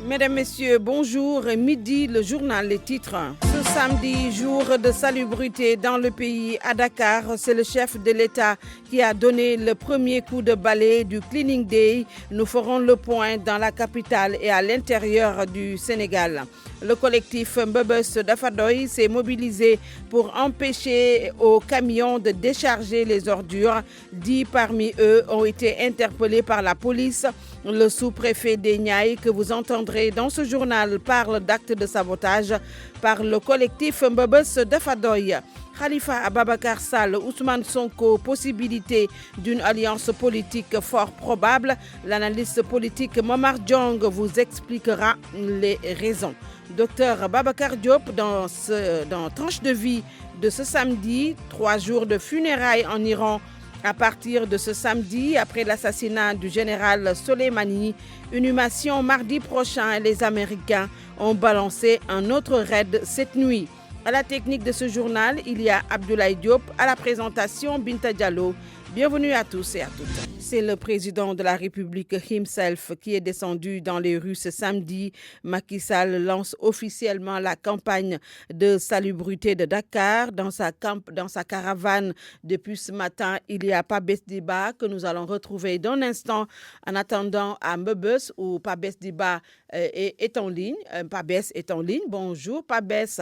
Mesdames, Messieurs, bonjour. Midi, le journal, les titres. Ce samedi, jour de salubrité dans le pays à Dakar, c'est le chef de l'État qui a donné le premier coup de balai du Cleaning Day. Nous ferons le point dans la capitale et à l'intérieur du Sénégal. Le collectif Mbebes d'Afadoy s'est mobilisé pour empêcher aux camions de décharger les ordures. 10 parmi eux ont été interpellés par la police. Le sous-préfet des Niayes, que vous entendrez dans ce journal, parle d'actes de sabotage par le collectif Mbebes d'Afadoy. Khalifa Ababakar Sall, Ousmane Sonko, possibilité d'une alliance politique fort probable. L'analyste politique Momar Diong vous expliquera les raisons. Docteur Babacar Diop, dans Tranche de vie de ce samedi, 3 jours de funérailles en Iran. À partir de ce samedi, après l'assassinat du général Soleimani, inhumation mardi prochain, les Américains ont balancé un autre raid cette nuit. À la technique de ce journal, il y a Abdoulaye Diop, à la présentation Binta Diallo. Bienvenue à tous et à toutes. C'est le président de la République himself qui est descendu dans les rues ce samedi. Macky Sall lance officiellement la campagne de salubrité de Dakar. Dans sa caravane depuis ce matin, il y a Pabès Diba que nous allons retrouver dans un instant. En attendant à Mbebes où Pabès Diba est en ligne. Pabès est en ligne. Bonjour Pabès.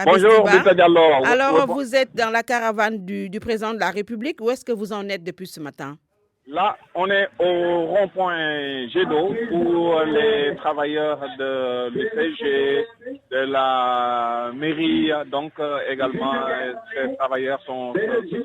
Bonjour, Binta Diallo. Alors, vous êtes dans la caravane du président de la République. Où est-ce que vous en êtes depuis ce matin? Là, on est au rond-point Gédo où les travailleurs de l'UCG, de la mairie, donc également, ces travailleurs sont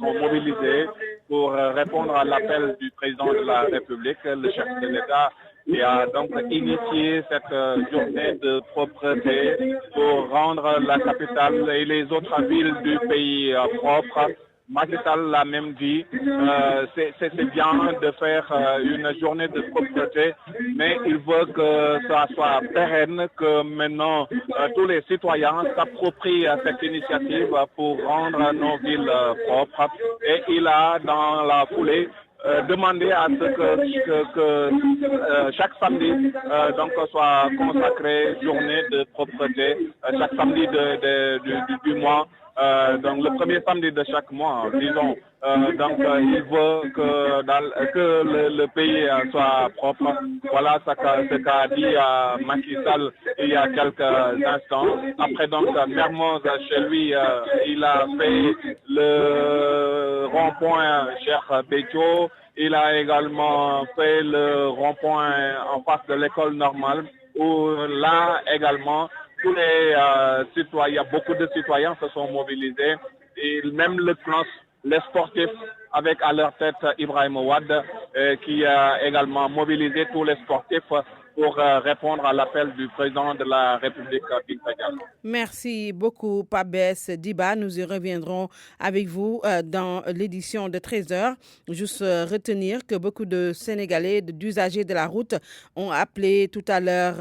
mobilisés pour répondre à l'appel du président de la République, le chef de l'État, qui a donc initié cette journée de propreté pour rendre la capitale et les autres villes du pays propres. Macky Sall l'a même dit, c'est bien de faire une journée de propreté, mais il veut que ça soit pérenne, que maintenant tous les citoyens s'approprient cette initiative pour rendre nos villes propres. Et il a, dans la foulée, demander à ce que chaque samedi donc soit consacré journée de propreté, chaque samedi du mois, donc le premier samedi de chaque mois, disons. Donc il veut que le pays soit propre. Voilà ce qu'a dit Macky Sall il y a quelques instants. Après donc Mermoz, chez lui, il a fait le rond-point Cheikh Béthio. Il a également fait le rond-point en face de l'école normale où là également tous les citoyens, beaucoup de citoyens se sont mobilisés et même les sportifs avec à leur tête Ibrahim Ouad qui a également mobilisé tous les sportifs pour répondre à l'appel du président de la République. Merci beaucoup, Pabès Diba. Nous y reviendrons avec vous dans l'édition de 13h. Juste retenir que beaucoup de Sénégalais, d'usagers de la route, ont appelé tout à l'heure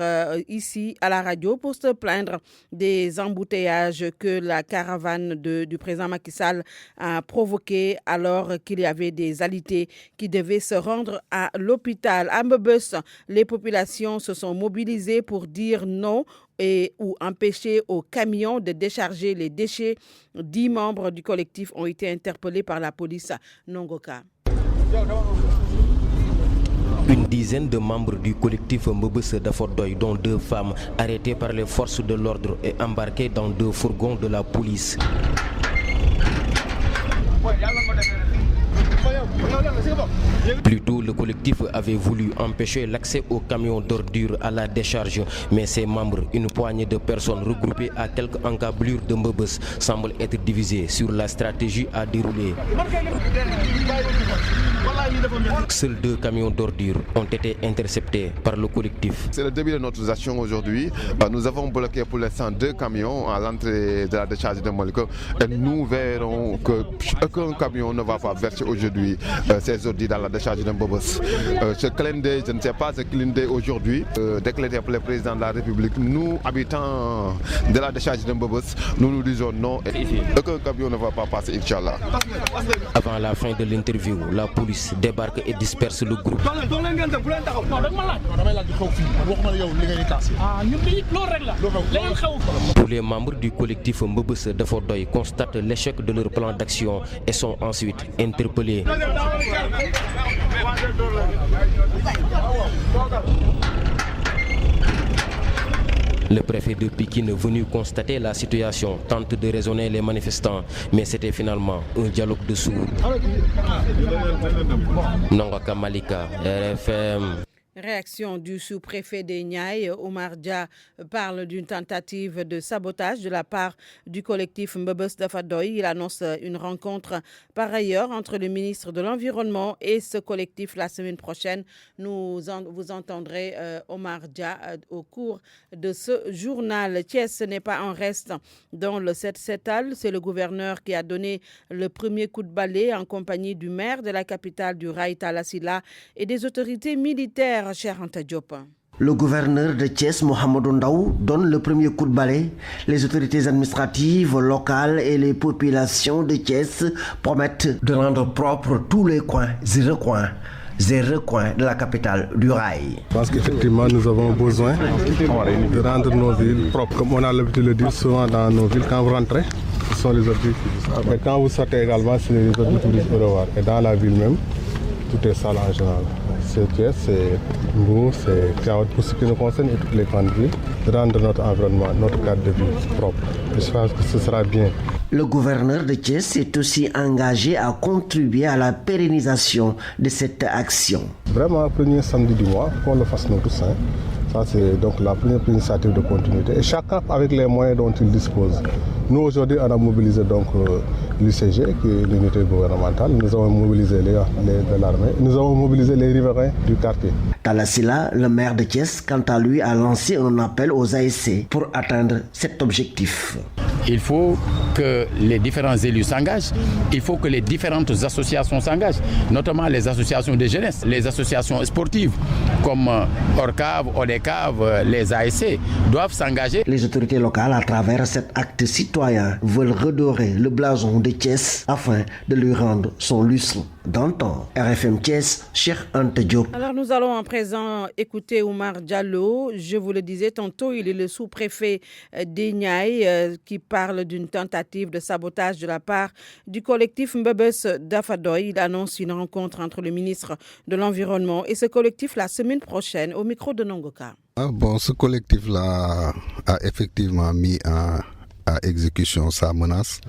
ici à la radio pour se plaindre des embouteillages que la caravane du président Macky Sall a provoqué alors qu'il y avait des alités qui devaient se rendre à l'hôpital. À Mbebes, les populations se sont mobilisées pour dire non ou empêcher aux camions de décharger les déchets. 10 membres du collectif ont été interpellés par la police Nongoka. Une dizaine de membres du collectif Mbebes d'Afadoy, dont 2 femmes, arrêtées par les forces de l'ordre et embarquées dans 2 fourgons de la police. Plus tôt, le collectif avait voulu empêcher l'accès aux camions d'ordures à la décharge, mais ses membres, une poignée de personnes regroupées à quelques encablures de Mbebes, semblent être divisés sur la stratégie à dérouler. Seuls 2 camions d'ordures ont été interceptés par le collectif. C'est le début de notre action aujourd'hui. Nous avons bloqué pour l'instant 2 camions à l'entrée de la décharge de Moliko et nous verrons qu'aucun camion ne va pas verser aujourd'hui. aussi ces ordures dans la décharge de Mbobos. Ce clin d'œil, je ne sais pas ce clin d'œil aujourd'hui, déclaré par le président de la République, nous, habitants de la décharge de Mbobos, nous disons non. Aucun camion ne va pas passer, Inch'Allah. Avant la fin de l'interview, la police débarque et disperse le groupe. Tous les membres du collectif Mbobos de Fordoy constatent l'échec de leur plan d'action et sont ensuite interpellés. Le préfet de Pikine, venu constater la situation, tente de raisonner les manifestants, mais c'était finalement un dialogue de sourds. Nongaka Malika, RFM. Réaction du sous-préfet des Niayes, Omar Dia, parle d'une tentative de sabotage de la part du collectif Mbobos Dafadoy. Il annonce une rencontre par ailleurs entre le ministre de l'Environnement et ce collectif la semaine prochaine. Vous entendrez Omar Dia au cours de ce journal. Thiès n'est pas en reste dans le 7-7al. C'est le gouverneur qui a donné le premier coup de balai en compagnie du maire de la capitale du Raï Talla Sylla et des autorités militaires. Le gouverneur de Thiès, Mohamedou Ndaw, donne le premier coup de balai. Les autorités administratives locales et les populations de Thiès promettent de rendre propres tous les coins et recoins de la capitale du Rail. Je pense qu'effectivement nous avons besoin de rendre nos villes propres. Comme on a l'habitude de le dire souvent dans nos villes, quand vous rentrez, ce sont les ordures qui disent. Et quand vous sortez également, c'est les ordures qui disent au revoir. Et dans la ville même, tout est sale en général. C'est Thiès, c'est nous, c'est Tiaout pour ce qui nous concerne et toutes les grandes villes, de rendre notre environnement, notre cadre de vie propre. Et je pense que ce sera bien. Le gouverneur de Thiès est aussi engagé à contribuer à la pérennisation de cette action. Vraiment, le premier samedi du mois, qu'on le fasse nous tous. Ça, c'est donc la première initiative de continuité. Et chacun avec les moyens dont il dispose. Nous, aujourd'hui, on a mobilisé donc l'UCG, qui est l'unité gouvernementale. Nous avons mobilisé les de l'armée. Nous avons mobilisé les riverains du quartier. Talla Sylla, le maire de Thiès, quant à lui, a lancé un appel aux ASC pour atteindre cet objectif. Il faut que les différents élus s'engagent. Il faut que les différentes associations s'engagent, notamment les associations de jeunesse, les associations sportives comme Orcave, Odecave, les ASC doivent s'engager. Les autorités locales, à travers cet acte citoyen, veulent redorer le blason de Thiès afin de lui rendre son lustre d'antan. RFM Thiès, Cheikh Anta Diop. Alors nous allons à présent écouter Oumar Diallo. Je vous le disais tantôt, il est le sous-préfet des Niayes qui parle d'une tentative de sabotage de la part du collectif Mbobos Dafadoy. Il annonce une rencontre entre le ministre de l'Environnement et ce collectif la semaine prochaine au micro de Nongoka. Ce collectif-là a effectivement mis à exécution sa menace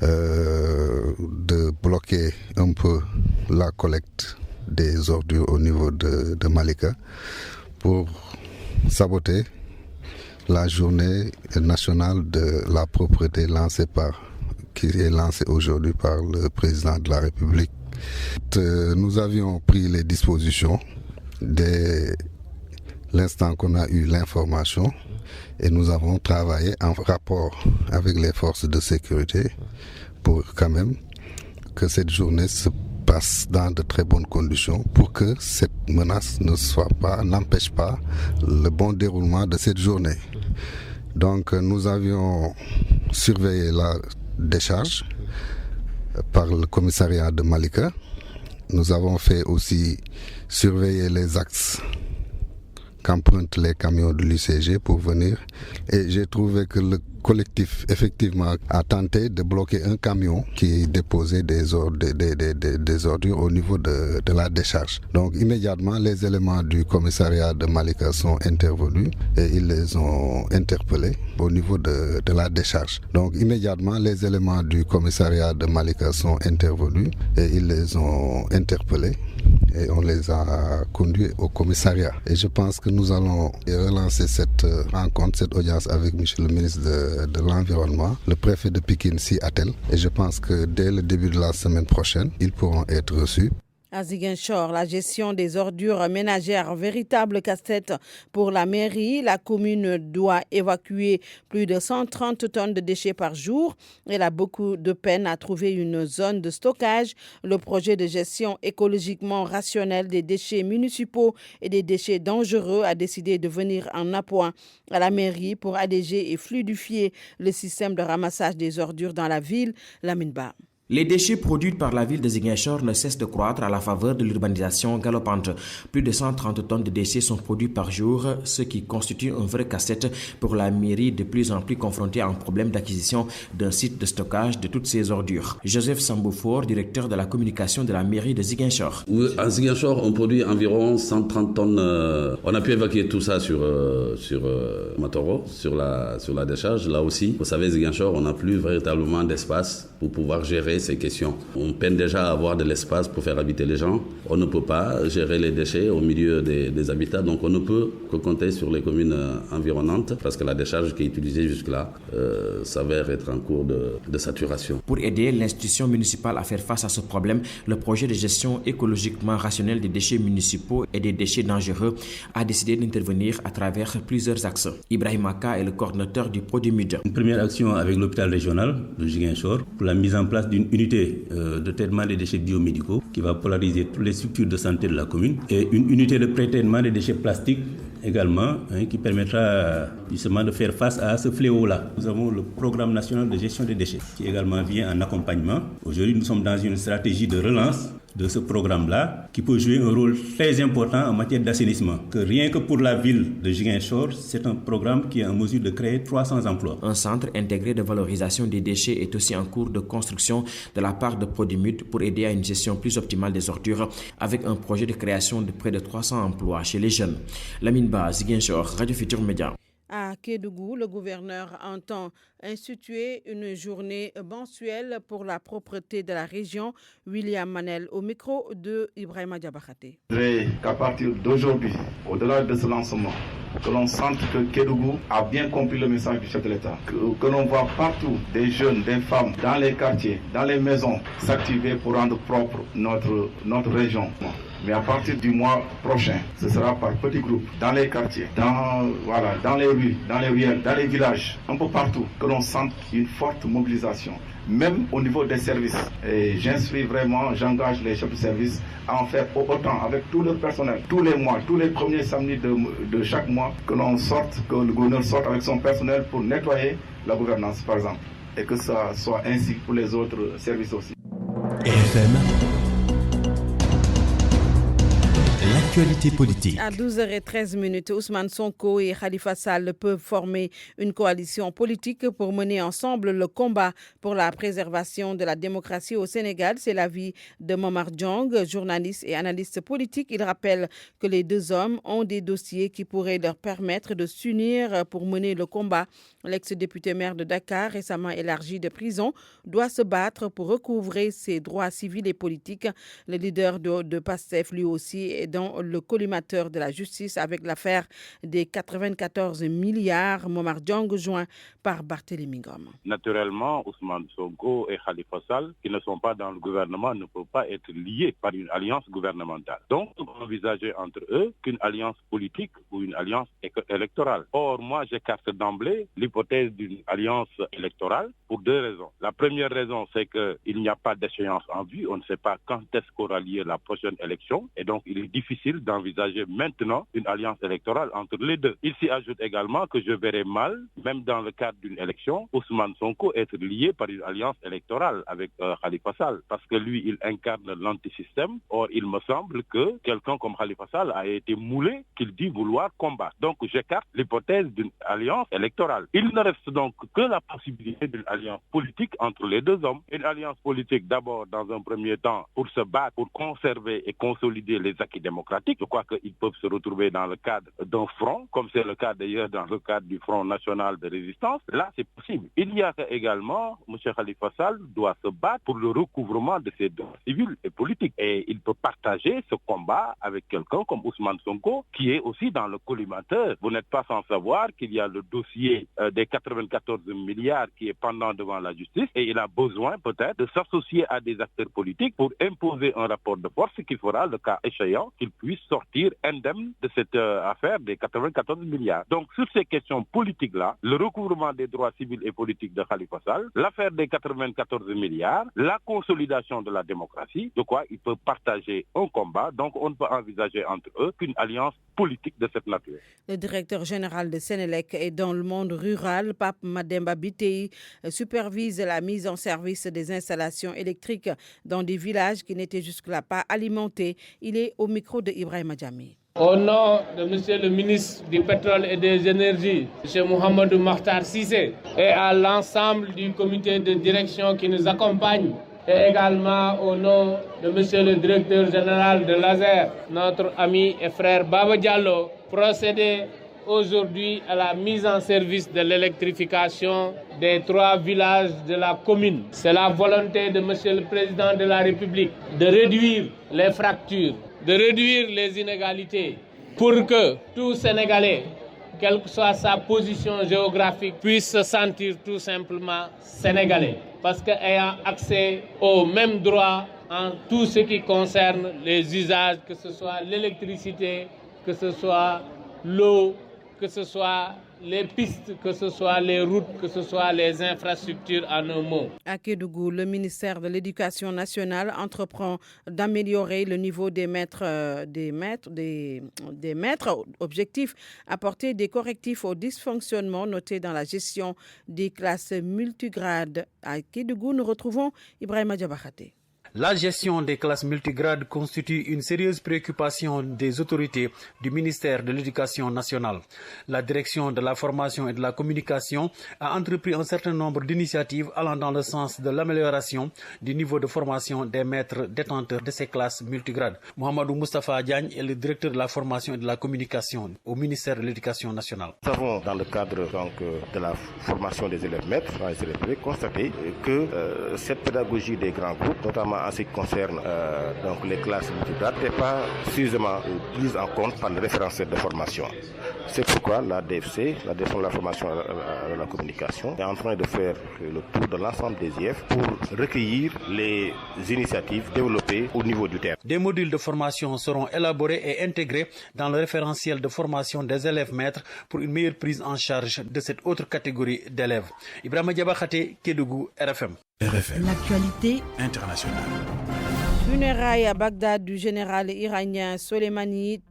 de bloquer un peu la collecte des ordures au niveau de Malika pour saboter la journée nationale de la propreté qui est lancée aujourd'hui par le président de la République. Nous avions pris les dispositions dès l'instant qu'on a eu l'information et nous avons travaillé en rapport avec les forces de sécurité pour quand même que cette journée se passe dans de très bonnes conditions pour que cette menace n'empêche pas le bon déroulement de cette journée. Donc nous avions surveillé la décharge par le commissariat de Malika. Nous avons fait aussi surveiller les axes qu'empruntent les camions de l'UCG pour venir. Et j'ai trouvé que le collectif, effectivement, a tenté de bloquer un camion qui déposait des ordures au niveau de la décharge. Donc, immédiatement, les éléments du commissariat de Malika sont intervenus et ils les ont interpellés au niveau de la décharge. Donc, immédiatement, les éléments du commissariat de Malika sont intervenus et ils les ont interpellés. Et on les a conduits au commissariat. Et je pense que nous allons relancer cette rencontre, cette audience avec monsieur le ministre de l'Environnement, le préfet de Pikine s'y attelle. Et je pense que dès le début de la semaine prochaine, ils pourront être reçus. À Ziguinchor, la gestion des ordures ménagères, véritable casse-tête pour la mairie. La commune doit évacuer plus de 130 tonnes de déchets par jour. Elle a beaucoup de peine à trouver une zone de stockage. Le projet de gestion écologiquement rationnelle des déchets municipaux et des déchets dangereux a décidé de venir en appoint à la mairie pour alléger et fluidifier le système de ramassage des ordures dans la ville. Lamine Ba. Les déchets produits par la ville de Ziguinchor ne cessent de croître à la faveur de l'urbanisation galopante. Plus de 130 tonnes de déchets sont produits par jour, ce qui constitue un vrai casse-tête pour la mairie de plus en plus confrontée à un problème d'acquisition d'un site de stockage de toutes ces ordures. Joseph Samboufour, directeur de la communication de la mairie de Ziguinchor. À Ziguinchor, on produit environ 130 tonnes. On a pu évacuer tout ça sur Matoro, sur la décharge. Là aussi, vous savez, Ziguinchor, on n'a plus véritablement d'espace pour pouvoir gérer ces questions. On peine déjà à avoir de l'espace pour faire habiter les gens. On ne peut pas gérer les déchets au milieu des habitats, donc on ne peut que compter sur les communes environnantes parce que la décharge qui est utilisée jusque-là s'avère être en cours de saturation. Pour aider l'institution municipale à faire face à ce problème, le projet de gestion écologiquement rationnelle des déchets municipaux et des déchets dangereux a décidé d'intervenir à travers plusieurs axes. Ibrahim Aka est le coordinateur du Prodimud. Une première action avec l'hôpital régional de Ziguinchor pour la mise en place d'une unité de traitement des déchets biomédicaux qui va polariser toutes les structures de santé de la commune et une unité de pré-traitement des déchets plastiques également qui permettra justement de faire face à ce fléau-là. Nous avons le programme national de gestion des déchets qui également vient en accompagnement. Aujourd'hui, nous sommes dans une stratégie de relance de ce programme-là qui peut jouer un rôle très important en matière d'assainissement. Que rien que pour la ville de Ziguinchor, c'est un programme qui est en mesure de créer 300 emplois. Un centre intégré de valorisation des déchets est aussi en cours de construction de la part de Prodimud pour aider à une gestion plus optimale des ordures avec un projet de création de près de 300 emplois chez les jeunes. Lamine Ba, Ziguinchor, Radio Futur Média. À Kédougou, le gouverneur entend instituer une journée mensuelle pour la propreté de la région. William Manel au micro de Ibrahima Diabakhate. Je voudrais qu'à partir d'aujourd'hui, au-delà de ce lancement, que l'on sente que Kédougou a bien compris le message du chef de l'État. Que l'on voit partout des jeunes, des femmes, dans les quartiers, dans les maisons, s'activer pour rendre propre notre région. Mais à partir du mois prochain, ce sera par petits groupes, dans les quartiers, dans les rues, dans les ruelles, dans les villages, un peu partout, que l'on sente une forte mobilisation, même au niveau des services. Et j'engage les chefs de service à en faire autant avec tout le personnel, tous les mois, tous les premiers samedis de chaque mois, que le gouverneur sorte avec son personnel pour nettoyer la gouvernance, par exemple. Et que ça soit ainsi pour les autres services aussi. RFM. L'actualité politique. À 12h13, Ousmane Sonko et Khalifa Sall peuvent former une coalition politique pour mener ensemble le combat pour la préservation de la démocratie au Sénégal. C'est l'avis de Momar Diong, journaliste et analyste politique. Il rappelle que les deux hommes ont des dossiers qui pourraient leur permettre de s'unir pour mener le combat. L'ex-député maire de Dakar, récemment élargi de prison, doit se battre pour recouvrer ses droits civils et politiques. Le leader de PASTEF, lui aussi, est dans le collimateur de la justice avec l'affaire des 94 milliards. Momar Diong, joint par Barthélémy Ngom. Naturellement, Ousmane Sonko et Khalifa Sall, qui ne sont pas dans le gouvernement, ne peuvent pas être liés par une alliance gouvernementale. Donc, on peut envisager entre eux qu'une alliance politique ou une alliance électorale. Or, moi, j'écarte d'emblée l'hypothèse d'une alliance électorale pour deux raisons. La première raison, c'est qu'il n'y a pas d'échéance en vue. On ne sait pas quand est-ce qu'aura lieu la prochaine élection. Et donc, il est difficile d'envisager maintenant une alliance électorale entre les deux. Il s'y ajoute également que je verrais mal, même dans le cadre d'une élection, Ousmane Sonko être lié par une alliance électorale avec Khalifa Sall, parce que lui, il incarne l'antisystème. Or, il me semble que quelqu'un comme Khalifa Sall a été moulé qu'il dit vouloir combattre. Donc, j'écarte l'hypothèse d'une alliance électorale. Il ne reste donc que la possibilité d'une alliance politique entre les deux hommes. Une alliance politique, d'abord, dans un premier temps, pour se battre, pour conserver et consolider les acquis démocratiques. politiques. Je crois qu'ils peuvent se retrouver dans le cadre d'un front, comme c'est le cas d'ailleurs dans le cadre du Front national de résistance. Là, c'est possible. Il y a également, M. Khalifa Sall doit se battre pour le recouvrement de ses droits civils et politiques. Et il peut partager ce combat avec quelqu'un comme Ousmane Sonko, qui est aussi dans le collimateur. Vous n'êtes pas sans savoir qu'il y a le dossier des 94 milliards qui est pendant devant la justice, et il a besoin peut-être de s'associer à des acteurs politiques pour imposer un rapport de force qui fera, le cas échéant, qu'il puisse sortir indemne de cette affaire des 94 milliards. Donc, sur ces questions politiques-là, le recouvrement des droits civils et politiques de Khalifa Sall, l'affaire des 94 milliards, la consolidation de la démocratie, de quoi ils peuvent partager un combat. Donc, on ne peut envisager entre eux qu'une alliance politique de cette nature. Le directeur général de Sénélec et dans le monde rural, Pape Mademba Bitèye, supervise la mise en service des installations électriques dans des villages qui n'étaient jusque-là pas alimentés. Il est au micro de Ibrahima Djamé. Au nom de Monsieur le ministre du Pétrole et des Énergies, M. Mohamedou Makhtar Cissé, et à l'ensemble du comité de direction qui nous accompagne, et également au nom de Monsieur le directeur général de l'ASER, notre ami et frère Baba Diallo, procéder aujourd'hui à la mise en service de l'électrification des 3 villages de la commune. C'est la volonté de Monsieur le Président de la République de réduire les fractures, de réduire les inégalités pour que tout Sénégalais, quelle que soit sa position géographique, puisse se sentir tout simplement sénégalais. Parce qu'ayant accès aux mêmes droits en tout ce qui concerne les usages, que ce soit l'électricité, que ce soit l'eau, que ce soit les pistes, que ce soit les routes, que ce soit les infrastructures en un mot. À Kédougou, le ministère de l'Éducation nationale entreprend d'améliorer le niveau des maîtres. Objectif, apporter des correctifs aux dysfonctionnements notés dans la gestion des classes multigrades. À Kédougou, nous retrouvons Ibrahima Diabakhate. La gestion des classes multigrades constitue une sérieuse préoccupation des autorités du ministère de l'Éducation nationale. La direction de la formation et de la communication a entrepris un certain nombre d'initiatives allant dans le sens de l'amélioration du niveau de formation des maîtres détenteurs de ces classes multigrades. Mohamedou Moustapha Diagne est le directeur de la formation et de la communication au ministère de l'Éducation nationale. Nous avons, dans le cadre de la formation des élèves maîtres, constaté que cette pédagogie des grands groupes, notamment en ce qui concerne les classes multigrades, n'est pas suffisamment prise en compte par les référentiels de formation. C'est pourquoi la DFC, la direction de la formation et de la communication, est en train de faire le tour de l'ensemble des IEF pour recueillir les initiatives développées au niveau du terrain. Des modules de formation seront élaborés et intégrés dans le référentiel de formation des élèves maîtres pour une meilleure prise en charge de cette autre catégorie d'élèves. Ibrahima Diabakhate, Kédougou, RFM. RFM. L'actualité internationale. Funérailles à Bagdad du général iranien Soleimani.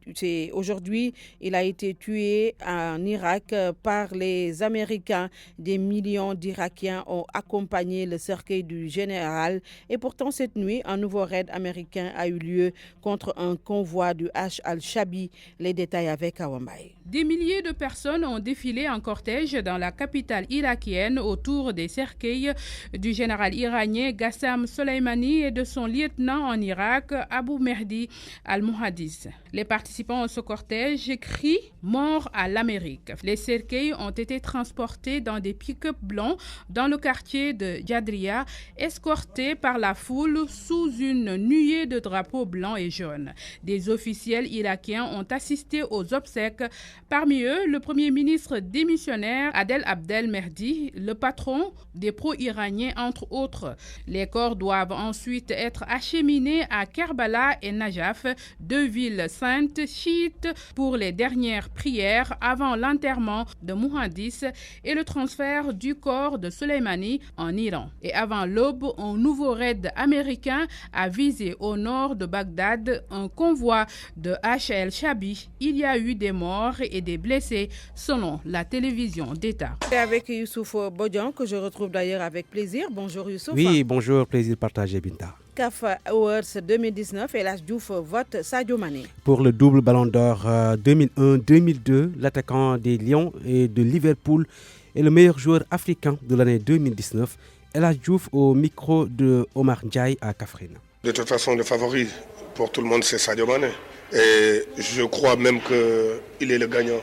Aujourd'hui, il a été tué en Irak par les Américains. Des millions d'Irakiens ont accompagné le cercueil du général. Et pourtant, cette nuit, un nouveau raid américain a eu lieu contre un convoi du H al-Shabi. Les détails avec Awambaye. Des milliers de personnes ont défilé en cortège dans la capitale irakienne autour des cercueils du général iranien Qassem Soleimani et de son lieutenant en Irak, Abu Mehdi al-Muhandis. Les participants à ce cortège crient « Mort à l'Amérique ». Les cercueils ont été transportés dans des pick-up blancs dans le quartier de Jadria, escortés par la foule sous une nuée de drapeaux blancs et jaunes. Des officiels irakiens ont assisté aux obsèques. Parmi eux, le premier ministre démissionnaire Adel Abdel Mehdi, le patron des pro-iraniens entre autres. Les corps doivent ensuite être acheminés à Kerbala et Najaf, 2 villes saintes chiites, pour les dernières prières avant l'enterrement de Muhandis et le transfert du corps de Soleimani en Iran. Et avant l'aube, un nouveau raid américain a visé au nord de Bagdad un convoi de H al-Shabi. Il y a eu des morts et des blessés selon la télévision d'État. C'est avec Youssouf Bodian que je retrouve d'ailleurs avec plaisir. Bonjour Youssouf. Oui, bonjour, plaisir partagé Binta. CAF Awards 2019, El Hadji Diouf vote Sadio Mané. Pour le double ballon d'or 2001-2002, l'attaquant des Lions et de Liverpool est le meilleur joueur africain de l'année 2019. El Hadji Diouf au micro de Omar Ndiaye à Kaffrine. De toute façon, le favori pour tout le monde, c'est Sadio Mané. Et je crois même qu'il est le gagnant.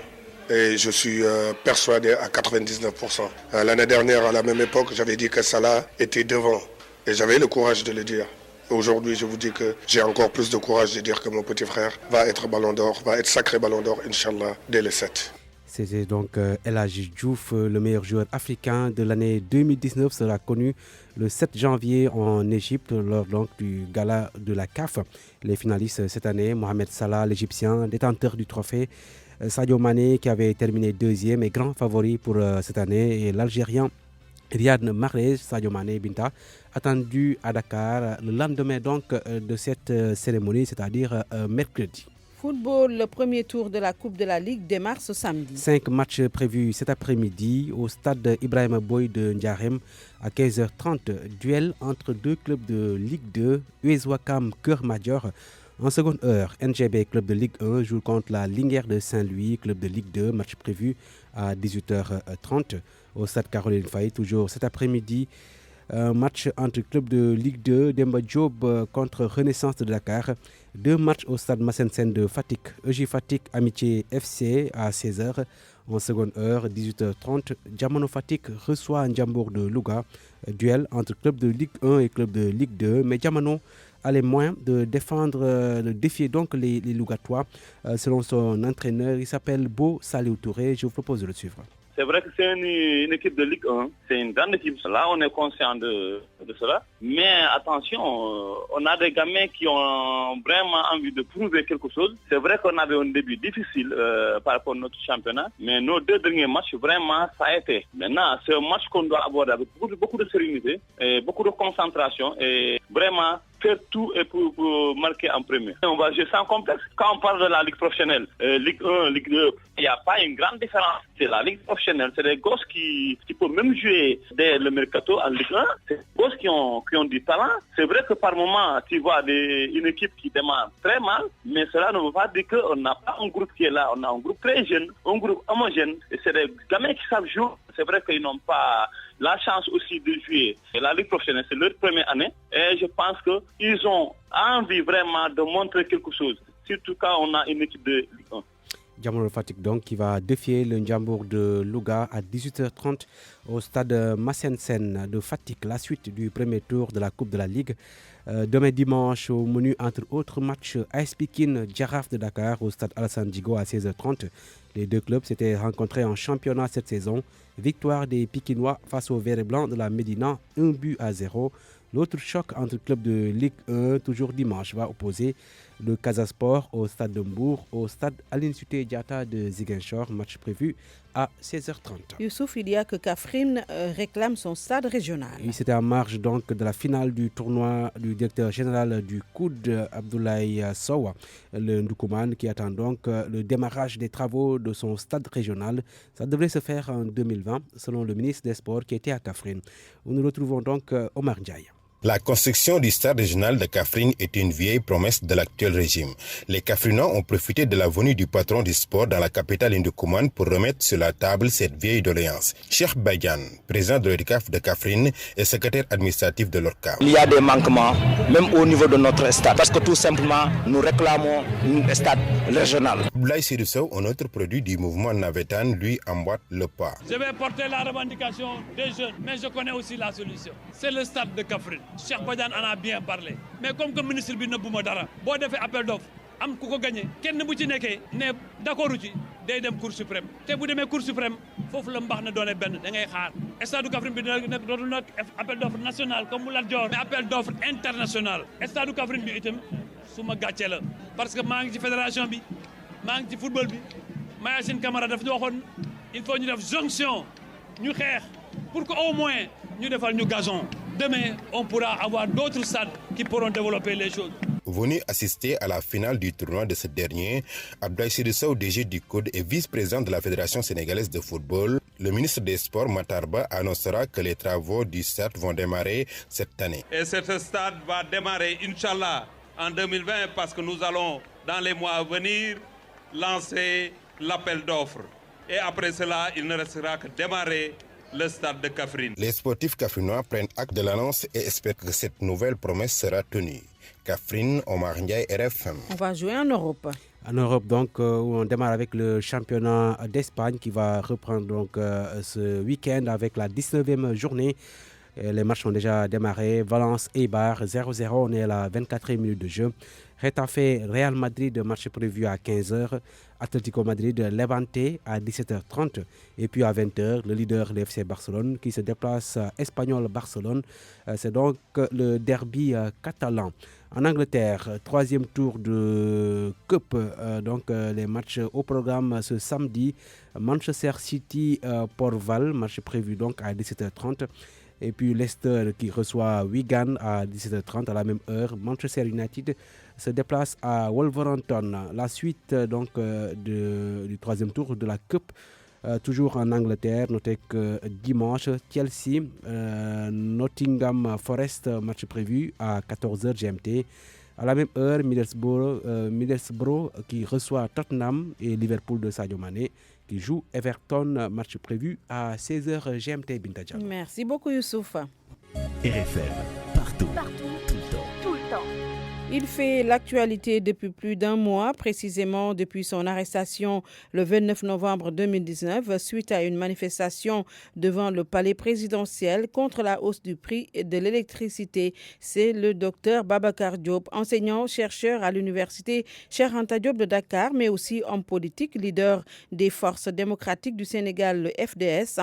Et je suis persuadé à 99%. L'année dernière, à la même époque, j'avais dit que Salah était devant. Et j'avais le courage de le dire. Aujourd'hui, je vous dis que j'ai encore plus de courage de dire que mon petit frère va être Ballon d'Or, va être sacré Ballon d'Or, Inch'Allah, dès le 7. C'était donc El Hadji Diouf, le meilleur joueur africain de l'année 2019, sera connu le 7 janvier en Égypte lors donc du gala de la CAF. Les finalistes cette année, Mohamed Salah, l'Égyptien, détenteur du trophée, Sadio Mané qui avait terminé deuxième et grand favori pour cette année, et l'Algérien Riyad Mahrez, Sadio Mané Binta, attendu à Dakar le lendemain donc de cette cérémonie, c'est-à-dire mercredi. Football, le premier tour de la Coupe de la Ligue démarre ce samedi. 5 matchs prévus cet après-midi au stade Ibrahima Boy de Ndiarème à 15h30. Duel entre deux clubs de Ligue 2, US Ouakam Keur Madior. En seconde heure, NGB, club de Ligue 1, joue contre la Linguère de Saint-Louis, club de Ligue 2, match prévu à 18h30. Au stade Caroline Faye, toujours cet après-midi, match entre club de Ligue 2, Demba Diop contre Renaissance de Dakar. 2 matchs au stade Massensen de Fatick, EJ Fatick Amitié FC à 16h. En seconde heure, 18h30, Djamano Fatick reçoit Ndiambour de Louga. Duel entre club de Ligue 1 et club de Ligue 2, mais Djamano a les moyens de défier donc les Lougatois. Selon son entraîneur, il s'appelle Beau Saliou Touré. Je vous propose de le suivre. C'est vrai que c'est une équipe de Ligue 1, c'est une grande équipe. Là, on est conscient de cela. Mais attention, on a des gamins qui ont vraiment envie de prouver quelque chose. C'est vrai qu'on avait un début difficile par rapport à notre championnat, mais nos 2 derniers matchs, vraiment, ça a été. Maintenant, c'est un match qu'on doit aborder avec beaucoup de sérénité, et beaucoup de concentration, et vraiment faire tout et pour marquer en premier. On va jouer sans complexe. Quand on parle de la Ligue professionnelle, Ligue 1, Ligue 2, il n'y a pas une grande différence. C'est la Ligue professionnelle. C'est des gosses qui peuvent même jouer dès le mercato en Ligue 1. C'est des gosses qui ont du talent. C'est vrai que par moment, tu vois une équipe qui démarre très mal, mais cela ne veut pas dire qu'on n'a pas un groupe qui est là. On a un groupe très jeune, un groupe homogène. Et c'est des gamins qui savent jouer. C'est vrai qu'ils n'ont pas la chance aussi de jouer. Et la Ligue professionnelle, c'est leur première année. Et je pense qu'ils ont envie vraiment de montrer quelque chose. Surtout quand on a une équipe de Ligue 1. Djamano Fatick donc qui va défier le Ndiambour de Louga à 18h30 au stade Massensen de Fatick. La suite du premier tour de la Coupe de la Ligue. Demain dimanche, au menu entre autres matchs, AS Pikine Jaraaf de Dakar au stade Alassane Djigo à 16h30. Les 2 clubs s'étaient rencontrés en championnat cette saison. Victoire des Pikinois face aux Verts et Blancs de la Médina, 1-0. L'autre choc entre clubs de Ligue 1, toujours dimanche, va opposer le Casa Sport au stade de Mbour, au stade Aline Sitoé Diatta de Ziguinchor, match prévu à 16h30. Youssouf, il y a que Kaffrine réclame son stade régional. C'était en marge donc de la finale du tournoi du directeur général du COUD, Abdoulaye Sow, le Ndoukoumane, qui attend donc le démarrage des travaux de son stade régional. Ça devrait se faire en 2020, selon le ministre des Sports qui était à Kaffrine. Nous retrouvons donc Omar Ndiaye. La construction du stade régional de Kaffrine est une vieille promesse de l'actuel régime. Les Kaffrinois ont profité de la venue du patron du sport dans la capitale Ndoukoumane pour remettre sur la table cette vieille doléance. Cheikh Badian, président de l'ODCAF de Kaffrine et secrétaire administratif de l'ORCAF. Il y a des manquements, même au niveau de notre stade, parce que tout simplement, nous réclamons un stade régional. Abdoulaye Seydou Sow, un autre produit du mouvement Navetan, lui emboîte le pas. Je vais porter la revendication des jeunes, mais je connais aussi la solution. C'est le stade de Kaffrine. Cheikh Badiane en a bien parlé. Mais comme que le ministre bi nëbbuma dara boo defee appel d'offre am ku ko gagné kenn bu ci nekkee ne d'accordu ci day dem Cour suprême te bu demee Cour suprême foofu la mbax na doone benn da ngay xaar stade Kaffrine bi nekk dootul nag appel d'offre national comme mu Lat Dior mais appel d'offre international. Stade Kaffrine bi itam suma gàcce la parce que maa ngi ci fédération bi maa ngi ci football bi Mayacine Camara daf ñu waxoon il faut ñu def jonction ñu xeex pour que au moins ñu defal ñu gazon. Demain, on pourra avoir d'autres stades qui pourront développer les choses. Venu assister à la finale du tournoi de ce dernier, Abdoulaye Seydou Sow, DG du COUD et vice-président de la Fédération sénégalaise de football, le ministre des Sports, Matar Ba, annoncera que les travaux du stade vont démarrer cette année. Et ce stade va démarrer, Inch'Allah, en 2020 parce que nous allons, dans les mois à venir, lancer l'appel d'offres. Et après cela, il ne restera que démarrer le stade de Kaffrine. Les sportifs kaffrinois prennent acte de l'annonce et espèrent que cette nouvelle promesse sera tenue. Kaffrine, Omar Ndiaye, RFM. On va jouer en Europe. En Europe, donc, où on démarre avec le championnat d'Espagne qui va reprendre donc, ce week-end avec la 19e journée. Les matchs ont déjà démarré. Valence et Eibar, 0-0. On est à la 24e minute de jeu. Getafe, Real Madrid, match prévu à 15h. Atlético Madrid, Levante à 17h30. Et puis à 20h, le leader, le FC Barcelone, qui se déplace à Espanyol-Barcelone. C'est donc le derby catalan. En Angleterre, 3e tour de Cup. Donc les matchs au programme ce samedi. Manchester City, Port Vale, match prévu donc à 17h30. Et puis Leicester qui reçoit Wigan à 17h30 à la même heure. Manchester United se déplace à Wolverhampton. La suite donc du 3e tour de la Cup. Toujours en Angleterre, notez que dimanche, Chelsea, Nottingham Forest, match prévu à 14h GMT. À la même heure, Middlesbrough qui reçoit Tottenham et Liverpool de Sadio Mané qui joue Everton, match prévu à 16h GMT. Binta Diallo. Merci beaucoup Youssouf. RFM, partout, tout le temps. Il fait l'actualité depuis plus d'un mois, précisément depuis son arrestation le 29 novembre 2019 suite à une manifestation devant le palais présidentiel contre la hausse du prix de l'électricité. C'est le docteur Babacar Diop, enseignant-chercheur à l'université Cheikh Anta Diop de Dakar, mais aussi homme politique, leader des forces démocratiques du Sénégal, le FDS.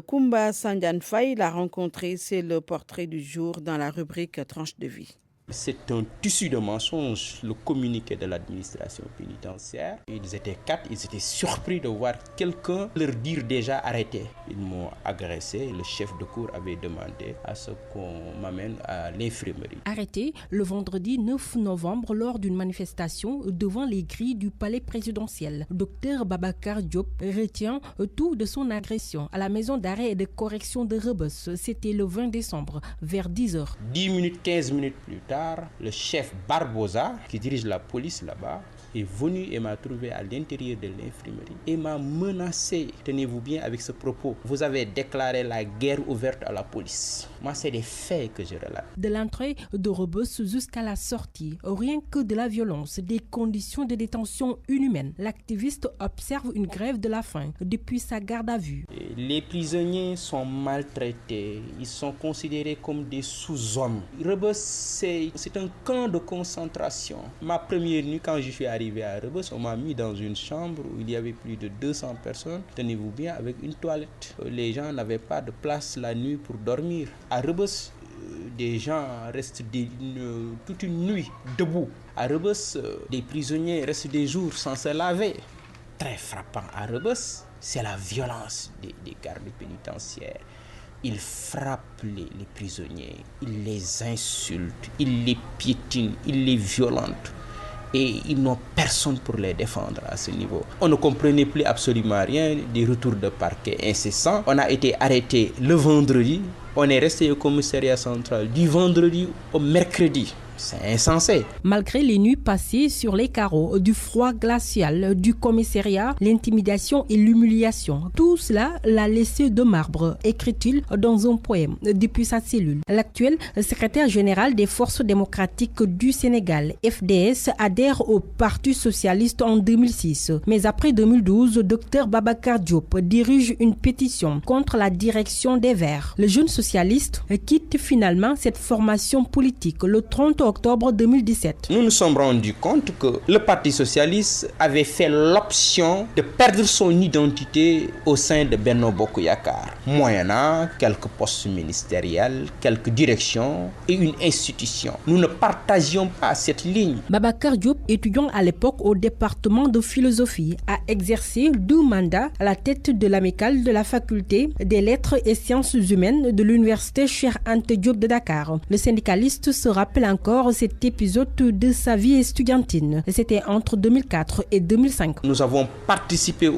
Koumba Sandiane Faye l'a rencontré, c'est le portrait du jour dans la rubrique Tranche de vie. C'est un tissu de mensonges, le communiqué de l'administration pénitentiaire. Ils étaient 4, ils étaient surpris de voir quelqu'un leur dire déjà arrêtez. Ils m'ont agressé, le chef de cour avait demandé à ce qu'on m'amène à l'infirmerie. Arrêté le vendredi 9 novembre lors d'une manifestation devant les grilles du palais présidentiel. Docteur Babacar Diop retient tout de son agression à la maison d'arrêt et de correction de Rebeuss. C'était le 20 décembre vers 10h. 10 minutes, 15 minutes plus tard, le chef Barbosa, qui dirige la police là-bas, est venu et m'a trouvé à l'intérieur de l'infirmerie et m'a menacé, tenez-vous bien avec ce propos, vous avez déclaré la guerre ouverte à la police. Moi, c'est des faits que je relate. De l'entrée de Rebeuss jusqu'à la sortie, rien que de la violence, des conditions de détention inhumaines. L'activiste observe une grève de la faim depuis sa garde à vue. Les prisonniers sont maltraités, ils sont considérés comme des sous-hommes. Rebeuss, c'est un camp de concentration. Ma première nuit, quand je suis arrivé à Rebeuss, on m'a mis dans une chambre où il y avait plus de 200 personnes, tenez-vous bien, avec une toilette. Les gens n'avaient pas de place la nuit pour dormir. À Rebeuss, des gens restent toute une nuit debout. À Rebeuss, des prisonniers restent des jours sans se laver. Très frappant à Rebeuss, c'est la violence des gardes pénitentiaires. Ils frappent les prisonniers, ils les insultent, ils les piétinent, ils les violentent. Et ils n'ont personne pour les défendre à ce niveau. On ne comprenait plus absolument rien, des retours de parquet incessants. On a été arrêté le vendredi, on est resté au commissariat central du vendredi au mercredi. C'est insensé. Malgré les nuits passées sur les carreaux, du froid glacial, du commissariat, l'intimidation et l'humiliation, tout cela l'a laissé de marbre, écrit-il dans un poème depuis sa cellule. L'actuel secrétaire général des forces démocratiques du Sénégal, FDS, adhère au Parti socialiste en 2006. Mais après 2012, Dr Babacar Diop dirige une pétition contre la direction des Verts. Le jeune socialiste quitte finalement cette formation politique le 30 octobre 2017. Nous nous sommes rendus compte que le Parti socialiste avait fait l'option de perdre son identité au sein de Benno Bokk Yakaar, moyennant quelques postes ministériels, quelques directions et une institution. Nous ne partagions pas cette ligne. Babacar Diop, étudiant à l'époque au département de philosophie, a exercé 2 mandats à la tête de l'amicale de la faculté des lettres et sciences humaines de l'université Cheikh Anta Diop de Dakar. Le syndicaliste se rappelle encore cet épisode de sa vie estudiantine. C'était entre 2004 et 2005. Nous avons participé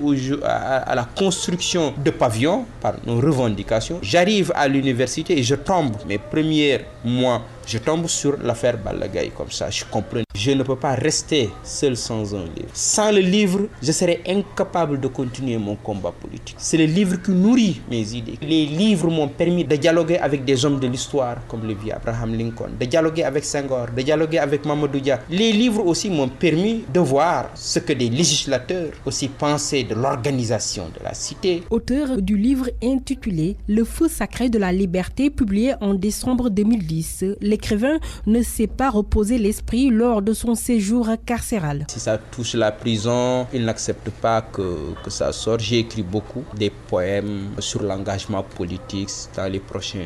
à la construction de pavillons par nos revendications. J'arrive à l'université et je tombe, mes premiers mois, je tombe sur l'affaire Balla Gaye comme ça, je comprends. Je ne peux pas rester seul sans un livre. Sans le livre, je serais incapable de continuer mon combat politique. C'est le livre qui nourrit mes idées. Les livres m'ont permis de dialoguer avec des hommes de l'histoire, comme le vieux Abraham Lincoln, de dialoguer avec Senghor, de dialoguer avec Mamadou Dia. Les livres aussi m'ont permis de voir ce que des législateurs aussi pensaient de l'organisation de la cité. Auteur du livre intitulé « Le feu sacré de la liberté » publié en décembre 2010, l'écrivain ne s'est pas reposé l'esprit lors de son séjour carcéral. Si ça touche la prison, il n'accepte pas que ça sorte. J'ai écrit beaucoup des poèmes sur l'engagement politique. Dans les prochains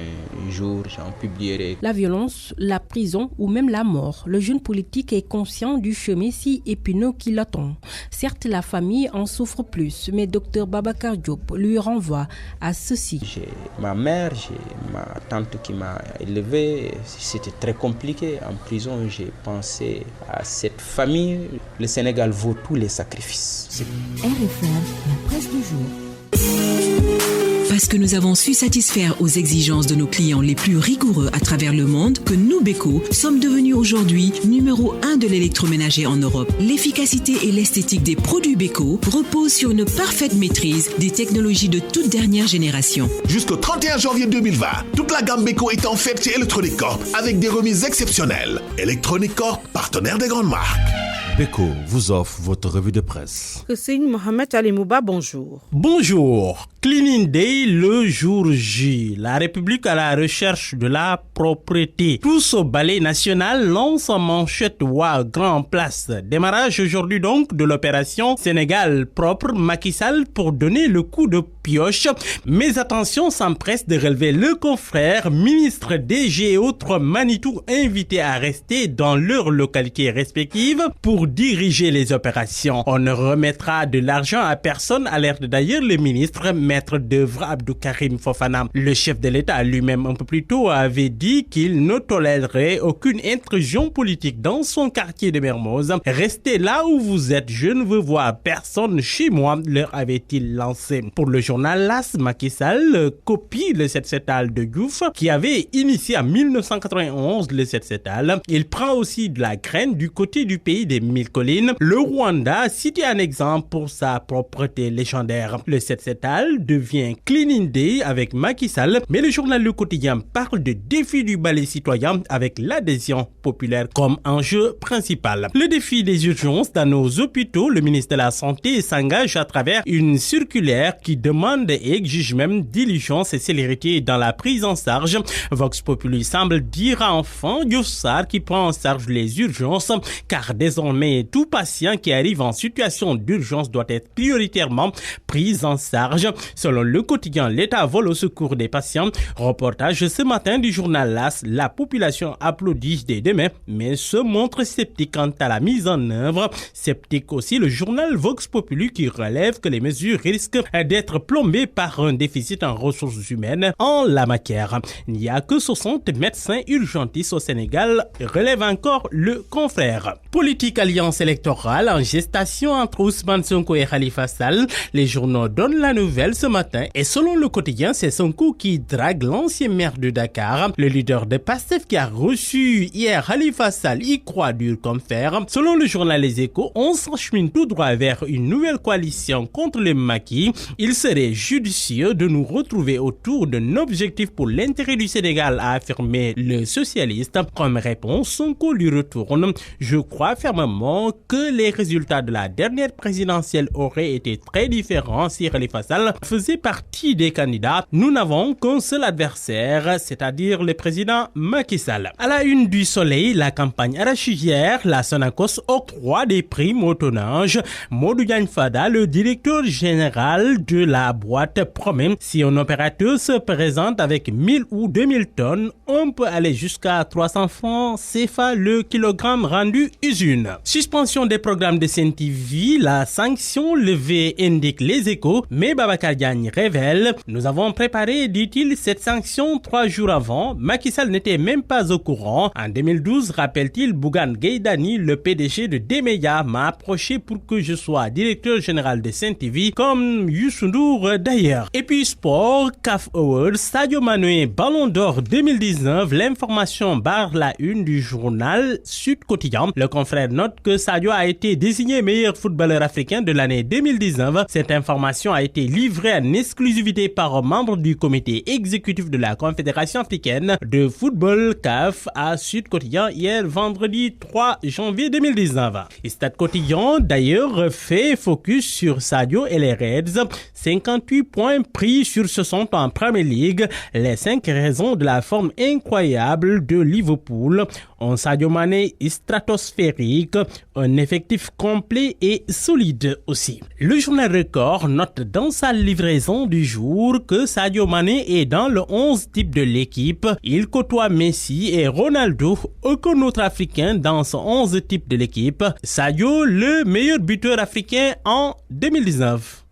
jours, j'en publierai. La violence, la prison ou même la mort, le jeune politique est conscient du chemin si épineux qui l'attend. Certes, la famille en souffre plus, mais Dr Babacar Diop lui renvoie à ceci. J'ai ma mère, j'ai ma tante qui m'a élevé. C'était très compliqué. En prison, j'ai pensé à cette famille. Le Sénégal vaut tous les sacrifices. RFM, la presse du jour. Parce que nous avons su satisfaire aux exigences de nos clients les plus rigoureux à travers le monde, que nous, Beko, sommes devenus aujourd'hui numéro 1 de l'électroménager en Europe. L'efficacité et l'esthétique des produits Beko reposent sur une parfaite maîtrise des technologies de toute dernière génération. Jusqu'au 31 janvier 2020, toute la gamme Beko est en fête chez Electronic Corp avec des remises exceptionnelles. Electronic Corp, partenaire des grandes marques. Beko vous offre votre revue de presse. Mohamed Ali Mouba, bonjour. Bonjour. Cleaning Day, le jour J. La République à la recherche de la propreté. Tous au ballet national lance en manchette Wa Grand Place. Démarrage aujourd'hui donc de l'opération Sénégal propre Macky Sall pour donner le coup de pioche. Mais attention, s'empresse de relever le confrère, ministre DG et autres Manitou invités à rester dans leurs localités respectives pour diriger les opérations. On ne remettra de l'argent à personne, alerte d'ailleurs le ministre maître d'œuvre Abdou Karim Fofana. Le chef de l'État lui-même un peu plus tôt avait dit qu'il ne tolérerait aucune intrusion politique dans son quartier de Mermoz. Restez là où vous êtes, je ne veux voir personne chez moi, leur avait-il lancé. Pour le journal LAS, Macky Sall copie le 7 al de Diouf qui avait initié en 1991 le 7 al. Il prend aussi de la graine du côté du pays des 1000 collines. Le Rwanda cite un exemple pour sa propreté légendaire. Le 7 al devient Cleaning Day avec Macky Sall, mais le journal Le Quotidien parle de défi du balai citoyen avec l'adhésion populaire comme enjeu principal. Le défi des urgences dans nos hôpitaux, le ministre de la Santé s'engage à travers une circulaire qui demande et exige même diligence et célérité dans la prise en charge. Vox Populi semble dire enfin Diouf Sarr qui prend en charge les urgences, car désormais tout patient qui arrive en situation d'urgence doit être prioritairement pris en charge. Selon Le Quotidien, l'État vole au secours des patients. Reportage ce matin du journal LAS, la population applaudit dès demain, mais se montre sceptique quant à la mise en œuvre. Sceptique aussi le journal Vox Populi qui relève que les mesures risquent d'être plombées par un déficit en ressources humaines en la matière. Il n'y a que 60 médecins urgentistes au Sénégal, relève encore le confrère. Politique alliance électorale en gestation entre Ousmane Sonko et Khalifa Sall. Les journaux donnent la nouvelle ce matin et selon Le Quotidien, c'est Sonko qui drague l'ancien maire de Dakar. Le leader de PASTEF qui a reçu hier Khalifa Sall y croit dur comme fer. Selon le journal Les Échos, on s'achemine tout droit vers une nouvelle coalition contre les maquis. Il serait judicieux de nous retrouver autour d'un objectif pour l'intérêt du Sénégal, a affirmé le socialiste. Comme réponse, Sonko lui retourne: je crois fermement que les résultats de la dernière présidentielle auraient été très différents si Khalifa Sall faisait partie des candidats. Nous n'avons qu'un seul adversaire, c'est-à-dire le président Macky Sall. À la une du Soleil, la campagne arachidière, la Sonacos octroie des primes au tonnage. Modou Diagne Fada, le directeur général de la boîte, promet si un opérateur se présente avec 1000 ou 2000 tonnes, on peut aller jusqu'à 300 francs CFA le kilogramme rendu usine. Suspension des programmes de CNTV, la sanction levée indique Les Échos, mais Babacar Diagne révèle: nous avons préparé, dit-il, cette sanction 3 jours avant. Macky Sall n'était même pas au courant. En 2012, rappelle-t-il, Bougane Gueye Dany, le PDG de D-Media, m'a approché pour que je sois directeur général de CNTV, comme Youssou Ndour jour d'ailleurs. Et puis sport, CAF Awards, Sadio Mané, Ballon d'Or 2019, l'information barre la une du journal Sud Quotidien. Le confrère note que Sadio a été désigné meilleur footballeur africain de l'année 2019. Cette information a été livrée en exclusivité par un membre du comité exécutif de la Confédération africaine de football CAF à Sud Quotidien hier vendredi 3 janvier 2019. Stade Quotidien d'ailleurs fait focus sur Sadio et les Reds. 58 points pris sur 60 en Premier League. Les 5 raisons de la forme incroyable de Liverpool. Un Sadio Mané stratosphérique, un effectif complet et solide aussi. Le journal Record note dans sa livraison du jour que Sadio Mané est dans le 11 type de l'équipe. Il côtoie Messi et Ronaldo, aucun autre africain dans ce 11 type de l'équipe. Sadio, le meilleur buteur africain en 2019.